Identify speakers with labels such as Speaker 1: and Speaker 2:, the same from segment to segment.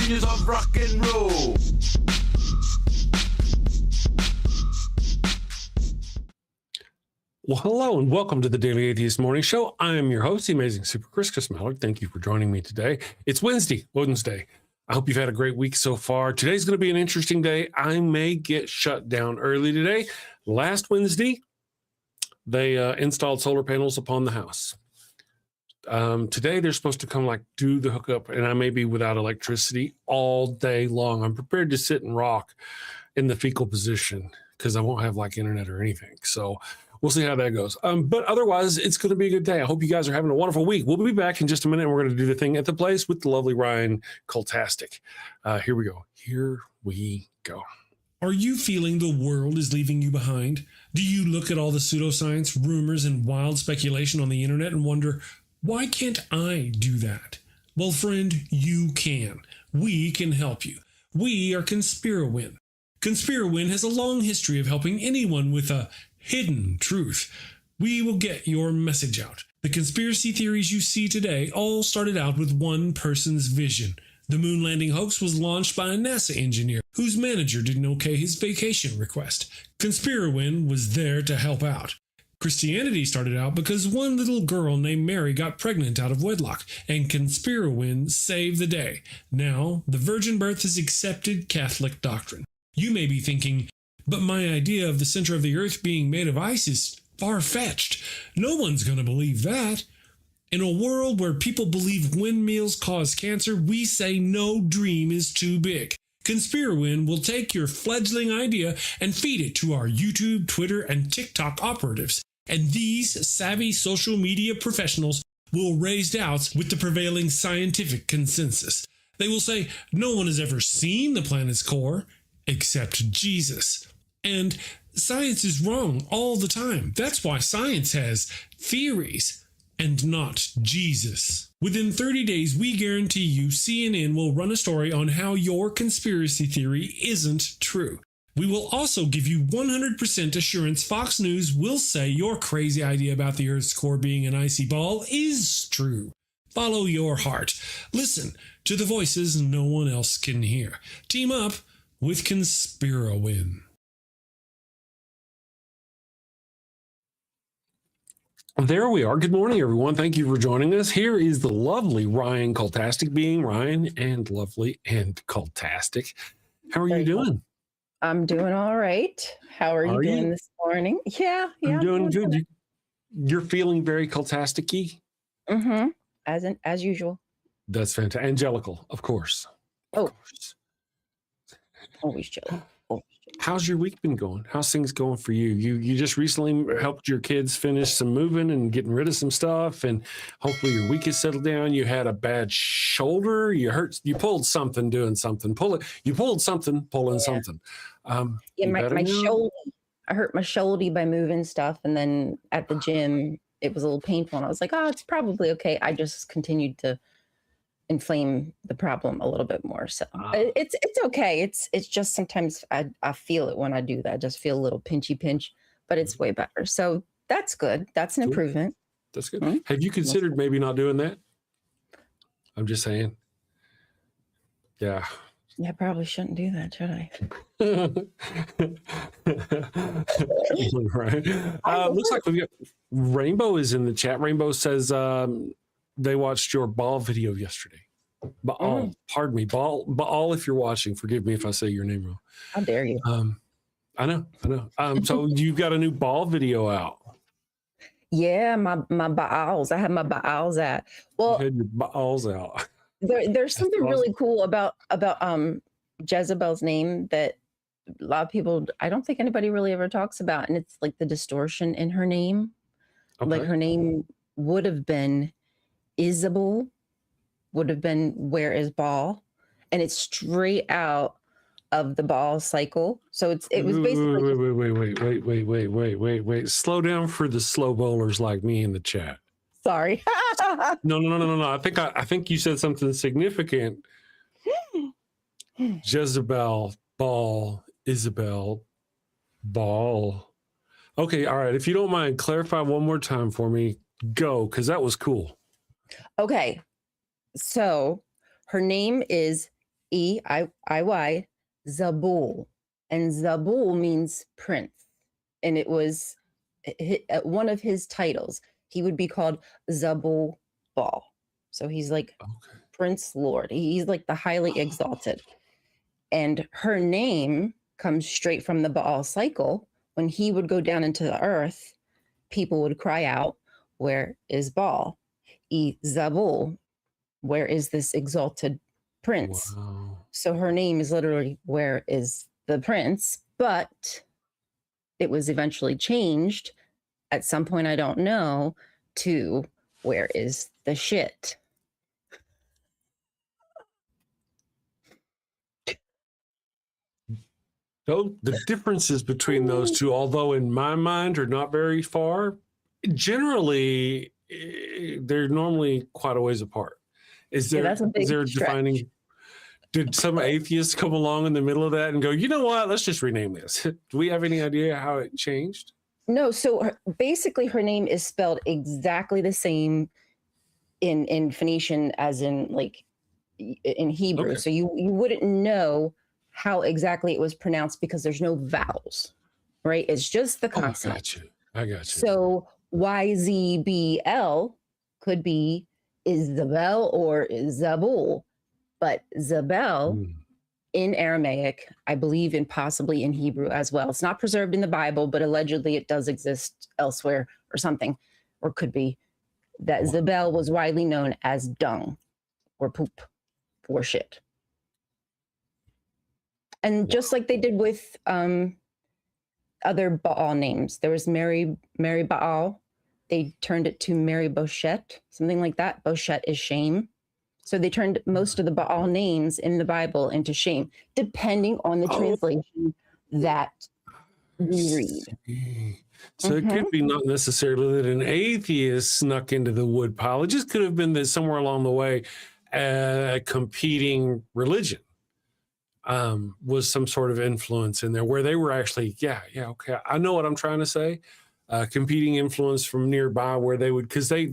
Speaker 1: genius of rock and roll.
Speaker 2: Well, hello and welcome to the Daily Atheist Morning Show. I am your host, the amazing Super Chris Mallard. Thank you for joining me today. It's Wednesday. I hope you've had a great week so far. Today's going to be an interesting day. I may get shut down early today. Last Wednesday, they installed solar panels upon the house. Today, they're supposed to come do the hookup, and I may be without electricity all day long. I'm prepared to sit and rock in the fetal position because I won't have internet or anything. So we'll see how that goes. But otherwise, it's going to be a good day. I hope you guys are having a wonderful week. We'll be back in just a minute, and we're going to do the thing at the place with the lovely Ryan Cultastic. Here we go.
Speaker 3: Are you feeling the world is leaving you behind? Do you look at all the pseudoscience, rumors, and wild speculation on the internet and wonder, why can't I do that? Well, friend, you can. We can help you. We are Conspirowin. Conspirowin has a long history of helping anyone with a hidden truth. We will get your message out. The conspiracy theories you see today all started out with one person's vision. The moon landing hoax was launched by a NASA engineer whose manager didn't okay his vacation request. Conspirowin was there to help out. Christianity started out because one little girl named Mary got pregnant out of wedlock, and Conspirowin saved the day. Now, the virgin birth is accepted Catholic doctrine. You may be thinking, but my idea of the center of the earth being made of ice is far-fetched. No one's going to believe that. In a world where people believe windmills cause cancer, we say no dream is too big. Conspirowin will take your fledgling idea and feed it to our YouTube, Twitter, and TikTok operatives. And these savvy social media professionals will raise doubts with the prevailing scientific consensus. They will say, no one has ever seen the planet's core except Jesus. And science is wrong all the time. That's why science has theories and not Jesus. Within 30 days, we guarantee you CNN will run a story on how your conspiracy theory isn't true. We will also give you 100% assurance Fox News will say your crazy idea about the Earth's core being an icy ball is true. Follow your heart. Listen to the voices no one else can hear. Team up with Conspirowin.
Speaker 2: There we are. Good morning, everyone. Thank you for joining us. Here is the lovely Ryan Cultastic, being Ryan and lovely and Cultastic. How are you doing?
Speaker 4: I'm doing all right. How are you doing this morning? Yeah.
Speaker 2: I'm doing good. You're feeling very Cultastic-y?
Speaker 4: Mm-hmm. As usual.
Speaker 2: That's fantastic. Angelical, of course. Of course.
Speaker 4: Always chill.
Speaker 2: How's your week been going? How's things going for you? You just recently helped your kids finish some moving and getting rid of some stuff, and hopefully your week has settled down. You had a bad shoulder. You pulled something doing something. You pulled something pulling something.
Speaker 4: My shoulder. I hurt my shoulder by moving stuff, and then at the gym it was a little painful, and I was like, oh, it's probably okay. I just continued to inflame the problem a little bit more. So it's okay. It's just sometimes I feel it when I do that. I just feel a little pinchy pinch, but it's way better. So that's good. That's an improvement.
Speaker 2: That's good. Mm-hmm. Have you considered maybe not doing that? I'm just saying. Yeah.
Speaker 4: Yeah, I probably shouldn't do that, should I?
Speaker 2: Right. Looks like we've got Rainbow is in the chat. Rainbow says they watched your ball video yesterday. Baal, pardon me, Baal, if you're watching, forgive me if I say your name wrong.
Speaker 4: How dare you?
Speaker 2: I know. So you've got a new ball video out.
Speaker 4: Yeah, my Baals. I have my Baals out. Well,
Speaker 2: you had your Baals out.
Speaker 4: There's something really cool about Jezebel's name that a lot of people, I don't think anybody really ever talks about, and it's like the distortion in her name. Okay. Like her name would have been Isabel, would have been where is Baal, and it's straight out of the Baal cycle. So it was basically
Speaker 2: wait. Slow down for the slow bowlers like me in the chat.
Speaker 4: Sorry.
Speaker 2: No. I think you said something significant. Jezebel, Baal, Isabel, Baal. Okay, all right. If you don't mind, clarify one more time for me. Go, because that was cool.
Speaker 4: Okay. So her name is Eiy, Zabul. And Zabul means prince. And it was one of his titles. He would be called Zabul Bal. So he's like Prince Lord. He's like the highly exalted. And her name comes straight from the Baal cycle. When he would go down into the earth, people would cry out, "Where is Baal? Zabul, where is this exalted prince?"
Speaker 2: Wow.
Speaker 4: So her name is literally "Where is the prince?" But it was eventually changed at some point, I don't know, to "Where is the shit?"
Speaker 2: So the differences between those two, although in my mind are not very far, generally they're normally quite a ways apart. Is there,
Speaker 4: that's a big
Speaker 2: is there
Speaker 4: stretch.
Speaker 2: defining? Did some atheists come along in the middle of that and go, you know what, let's just rename this? Do we have any idea how it changed?
Speaker 4: No, so basically her name is spelled exactly the same in Phoenician as in like in Hebrew.
Speaker 2: Okay.
Speaker 4: So you wouldn't know how exactly it was pronounced because there's no vowels, right? It's just the consonant.
Speaker 2: I got you.
Speaker 4: So YZBL could be Isabel or Zabul, but Zabel in Aramaic, I believe, and possibly in Hebrew as well. It's not preserved in the Bible, but allegedly it does exist elsewhere or something, or could be that Zabel was widely known as dung or poop or shit. And just like they did with other Baal names, there was Mary Baal. They turned it to Mary Bosheth, something like that. Bosheth is shame. So they turned most of the Baal names in the Bible into shame, depending on the translation that we read.
Speaker 2: So it could be not necessarily that an atheist snuck into the woodpile. It just could have been that somewhere along the way, a competing religion was some sort of influence in there where they were actually, okay, I know what I'm trying to say. Competing influence from nearby where they would, because they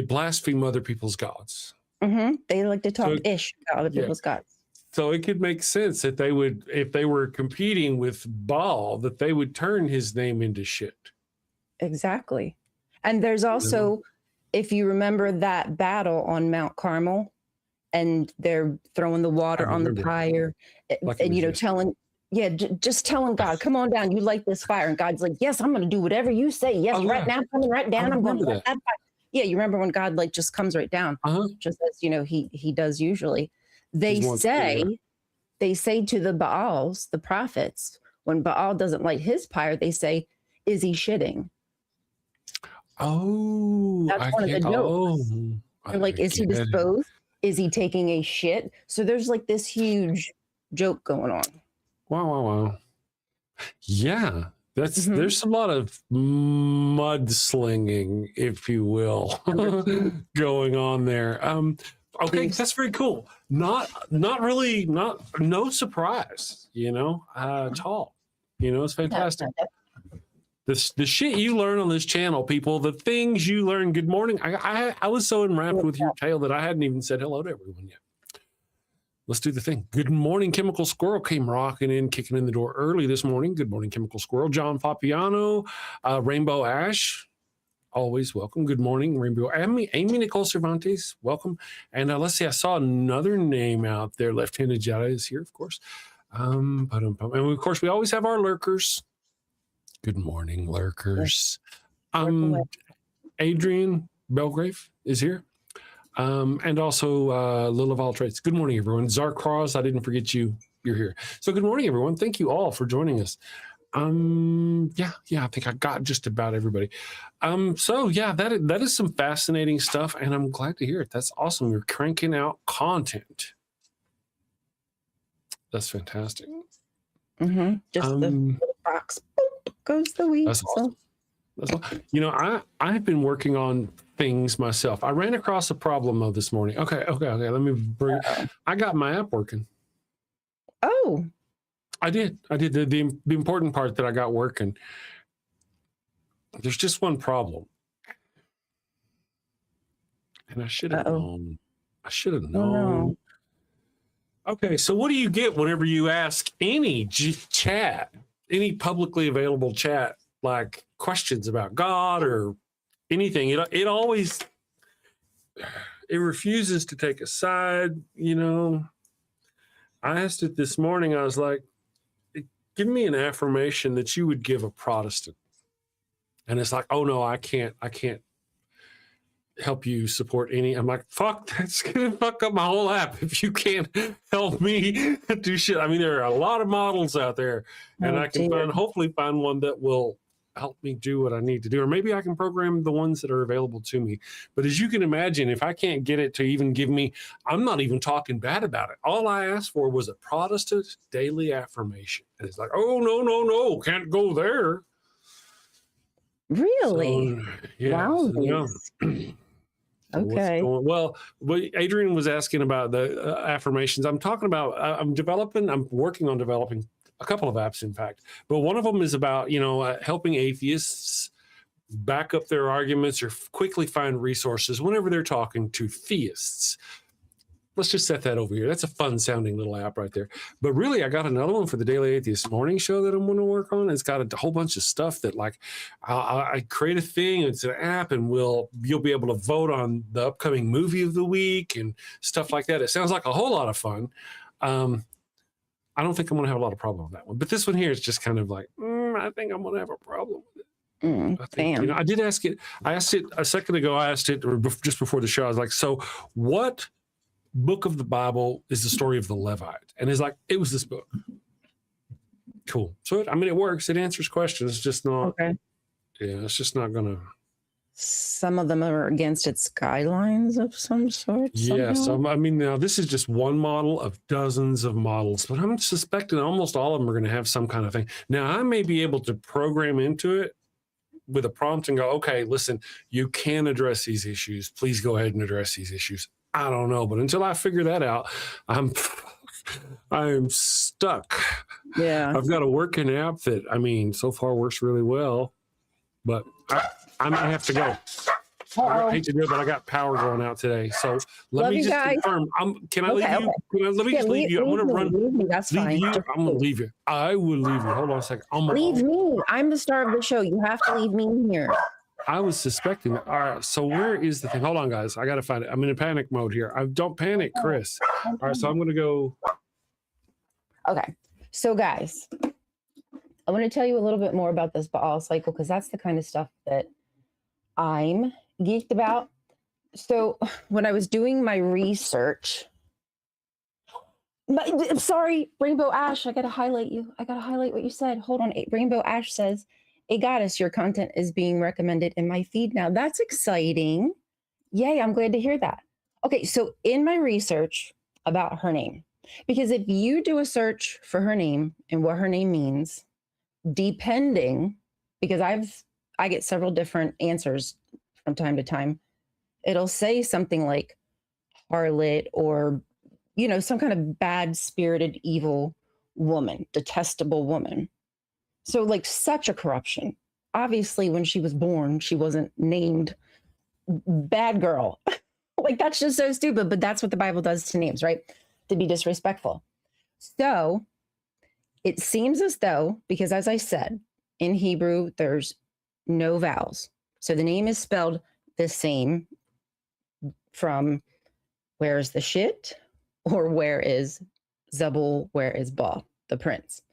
Speaker 2: blaspheme other people's gods.
Speaker 4: They like to talk ish about other people's gods.
Speaker 2: So it could make sense that they would, if they were competing with Baal, that they would turn his name into shit.
Speaker 4: Exactly. And there's also, if you remember that battle on Mount Carmel, and they're throwing the water on the fire, and telling, just telling God, come on down, you light this fire. And God's like, yes, I'm going to do whatever you say. Yes, right now, coming right down. I'm going to light that fire. Yeah, you remember when God like just comes right down, just as he does usually. They say to the Baals, the prophets, when Baal doesn't light his fire, they say, "Is he shitting?"
Speaker 2: Oh,
Speaker 4: that's one of the jokes. They're like, is he disposed? Is he taking a shit? So there's like this huge joke going on.
Speaker 2: Wow. Yeah. There's a lot of mudslinging, if you will, going on there. Okay, that's very cool. No surprise, at all. It's fantastic. The shit you learn on this channel, people, the things you learn. Good morning. I was so enwrapped with your tale that I hadn't even said hello to everyone yet. Let's do the thing. Good morning, Chemical Squirrel came rocking in, kicking in the door early this morning. Good morning, Chemical Squirrel. John Papiano, Rainbow Ash, always welcome. Good morning, Rainbow. Amy Nicole Cervantes, welcome. And let's see, I saw another name out there. Left-handed Jedi is here, of course. And of course, we always have our lurkers. Good morning, lurkers. Adrian Belgrave is here. And also Lil of all trades. Good morning, everyone. Zarkraz, I didn't forget you. You're here. So good morning, everyone. Thank you all for joining us. I think I got just about everybody. That is some fascinating stuff, and I'm glad to hear it. That's awesome. You're cranking out content. That's fantastic.
Speaker 4: Just the little box. Boop, goes the week.
Speaker 2: That's awesome. I've been working on things myself. I ran across a problem though this morning. Okay. Let me bring. I got my app working.
Speaker 4: Oh,
Speaker 2: I did. The important part that I got working. There's just one problem, and I should have known. I should have known. Okay, so what do you get whenever you ask any chat, any publicly available chat, like questions about God or anything? It always, it refuses to take a side, you know. I asked it this morning. I was like, give me an affirmation that you would give a Protestant. And it's like, oh no, I can't help you support any. I'm like, fuck, that's gonna fuck up my whole app if you can't help me do shit. I mean, there are a lot of models out there, and I can hopefully find one that will help me do what I need to do. Or maybe I can program the ones that are available to me. But as you can imagine, if I can't get it to even give me, I'm not even talking bad about it. All I asked for was a Protestant daily affirmation. And it's like, oh, no, can't go there.
Speaker 4: Really?
Speaker 2: So, yeah.
Speaker 4: Wow.
Speaker 2: So, yeah.
Speaker 4: Okay.
Speaker 2: Well, Adrian was asking about the affirmations. I'm talking about, I'm working on developing a couple of apps, in fact. But one of them is about, helping atheists back up their arguments or quickly find resources whenever they're talking to theists. Let's just set that over here. That's a fun sounding little app right there. But really, I got another one for the Daily Atheist Morning Show that I'm going to work on. It's got a whole bunch of stuff that, like, I create a thing. It's an app, and you'll be able to vote on the upcoming movie of the week and stuff like that. It sounds like a whole lot of fun. I don't think I'm going to have a lot of problem with that one. But this one here is just kind of like, I think I'm going to have a problem with it. I think, I did ask it. I asked it a second ago. I asked it just before the show. I was like, so what book of the Bible is the story of the Levite? And it's like, it was this book. Cool. So, it works. It answers questions. It's just not, it's just not going to.
Speaker 4: Some of them are against its guidelines of some sort.
Speaker 2: Yes. Now this is just one model of dozens of models, but I'm suspecting almost all of them are going to have some kind of thing. Now, I may be able to program into it with a prompt and go, okay, listen, you can address these issues. Please go ahead and address these issues. I don't know, but until I figure that out, I'm stuck.
Speaker 4: Yeah.
Speaker 2: I've got a working app that, so far works really well, but I might have to go. I hate to do it, but I got power going out today. So let me just confirm. Can I leave you? Let me just leave you. I'm going to run.
Speaker 4: Leave me. That's fine.
Speaker 2: I'm going to leave you. I will leave you. Hold on a second.
Speaker 4: Leave me. I'm the star of the show. You have to leave me here.
Speaker 2: I was suspecting that. All right. So where is the thing? Hold on, guys. I got to find it. I'm in a panic mode here. Don't panic, Chris. All right. So I'm going to go.
Speaker 4: Okay. So guys, I want to tell you a little bit more about this Baal cycle, because that's the kind of stuff that I'm geeked about. So when I was doing my research, I'm sorry, Rainbow Ash, I got to highlight you. I got to highlight what you said. Hold on. Rainbow Ash says, "Hey, Goddess, your content is being recommended in my feed now." That's exciting. Yay, I'm glad to hear that. Okay, so in my research about her name, because if you do a search for her name and what her name means, depending, because I get several different answers from time to time, it'll say something like harlot or, some kind of bad-spirited, evil woman, detestable woman. So like such a corruption. Obviously, when she was born, she wasn't named bad girl. Like that's just so stupid, but that's what the Bible does to names, right? To be disrespectful. So it seems as though, because as I said, in Hebrew, there's no vowels. So the name is spelled the same from where is the shit or where is Zebul, where is Ba, the prince.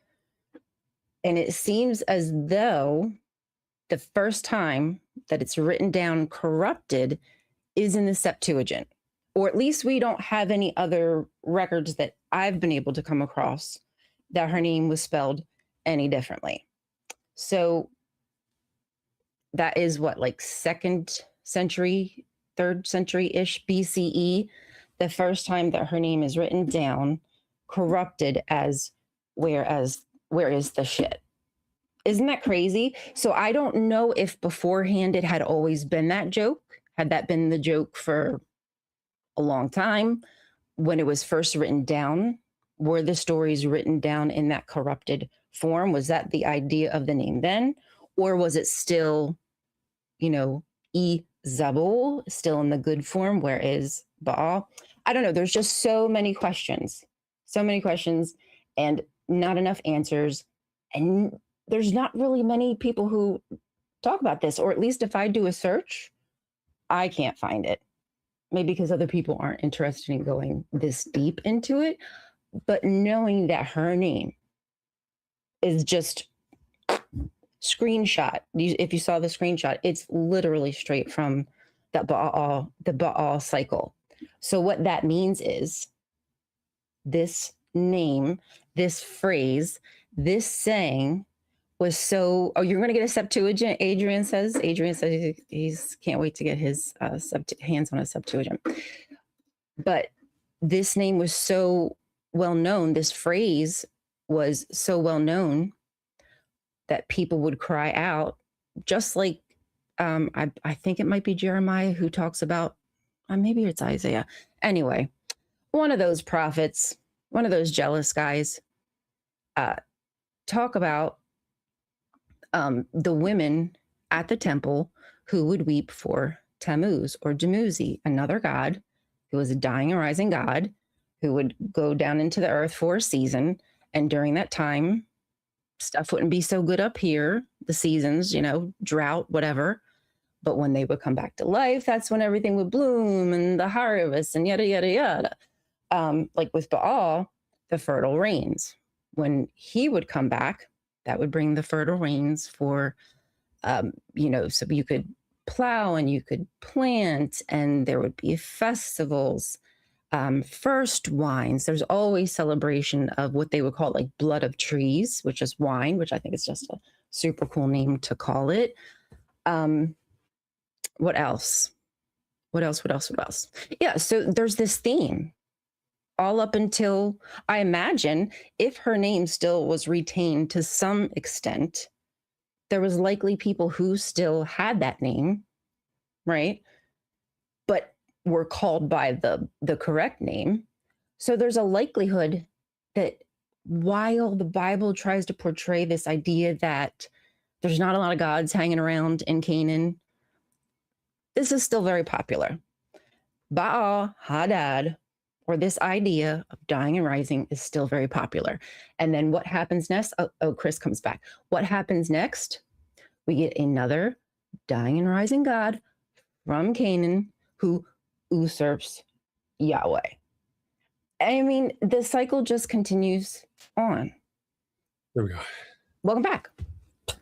Speaker 4: And it seems as though the first time that it's written down corrupted is in the Septuagint, or at least we don't have any other records that I've been able to come across that her name was spelled any differently. So that is what, like 2nd century, 3rd century-ish BCE, the first time that her name is written down, corrupted as where is the shit. Isn't that crazy? So I don't know if beforehand it had always been that joke. Had that been the joke for a long time when it was first written down? Were the stories written down in that corrupted form? Was that the idea of the name then? Or was it still, Zabul, still in the good form, where is Baal? I don't know. There's just so many questions. So many questions and not enough answers. And there's not really many people who talk about this, or at least if I do a search, I can't find it. Maybe because other people aren't interested in going this deep into it. But knowing that her name is just screenshot. If you saw the screenshot, it's literally straight from the Baal cycle. So what that means is this name, this phrase, this saying was so. Oh, you're going to get a Septuagint. Adrian says he's can't wait to get his hands on a Septuagint. But this name was so well known. This phrase was so well known that people would cry out, just like I think it might be Jeremiah who talks about, maybe it's Isaiah. Anyway, one of those prophets, one of those jealous guys, talk about the women at the temple who would weep for Tammuz or Dumuzi, another god who was a dying and rising god who would go down into the earth for a season. And during that time, stuff wouldn't be so good up here, the seasons, drought, whatever. But when they would come back to life, that's when everything would bloom and the harvest and yada, yada, yada. Like with Baal, the fertile rains. When he would come back, that would bring the fertile rains for, so you could plow and you could plant and there would be festivals. First wines, there's always celebration of what they would call like blood of trees, which is wine, which I think is just a super cool name to call it. What else? Yeah, so there's this theme all up until, I imagine, if her name still was retained to some extent, there was likely people who still had that name, right? But were called by the correct name. So there's a likelihood that while the Bible tries to portray this idea that there's not a lot of gods hanging around in Canaan, this is still very popular. Baal Hadad, or this idea of dying and rising, is still very popular. And then what happens next? Oh, Chris comes back. What happens next? We get another dying and rising god from Canaan who usurps Yahweh. I mean, the cycle just continues on.
Speaker 2: There we go.
Speaker 4: Welcome back.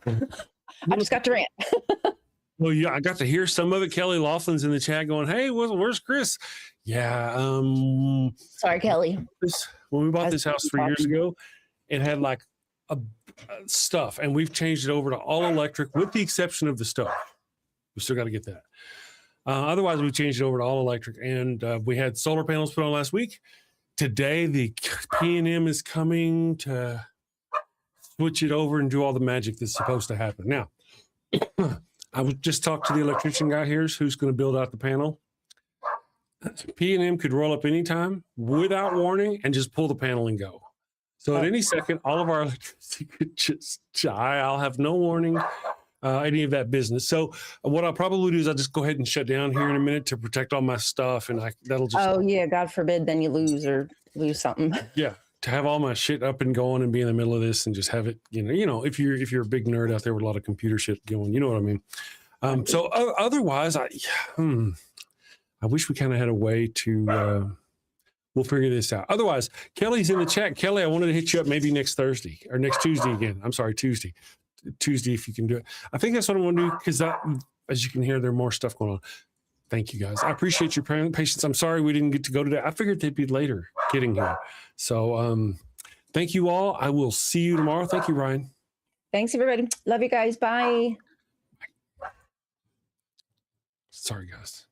Speaker 4: I just got to rant.
Speaker 2: Well, yeah, I got to hear some of it. Kelly Laughlin's in the chat going, "Hey, where's Chris?" Yeah.
Speaker 4: Sorry, Kelly.
Speaker 2: When we bought this house 3 years ago, it had like a stuff, and we've changed it over to all electric, with the exception of the stove. We still got to get that. Otherwise, we changed it over to all electric, and we had solar panels put on last week. Today, the P&M is coming to switch it over and do all the magic that's supposed to happen. Now, I would just talk to the electrician guy here who's going to build out the panel. P&M could roll up anytime without warning and just pull the panel and go. So at any second, all of our electricity could just die. I'll have no warning, any of that business. So what I'll probably do is I'll just go ahead and shut down here in a minute to protect all my stuff. And that'll just...
Speaker 4: Oh, yeah. God forbid then you lose something.
Speaker 2: Yeah. To have all my shit up and going and be in the middle of this and just have it, if you're a big nerd out there with a lot of computer shit going, you know what I mean? So otherwise, I wish we kind of had a way to, we'll figure this out. Otherwise, Kelly's in the chat. Kelly, I wanted to hit you up maybe next Thursday or next Tuesday again. I'm sorry, Tuesday, if you can do it. I think that's what I want to do because as you can hear, there's more stuff going on. Thank you, guys. I appreciate your patience. I'm sorry we didn't get to go today. I figured they'd be later getting here. So thank you all. I will see you tomorrow. Thank you, Ryan.
Speaker 4: Thanks, everybody. Love you guys. Bye.
Speaker 2: Sorry, guys.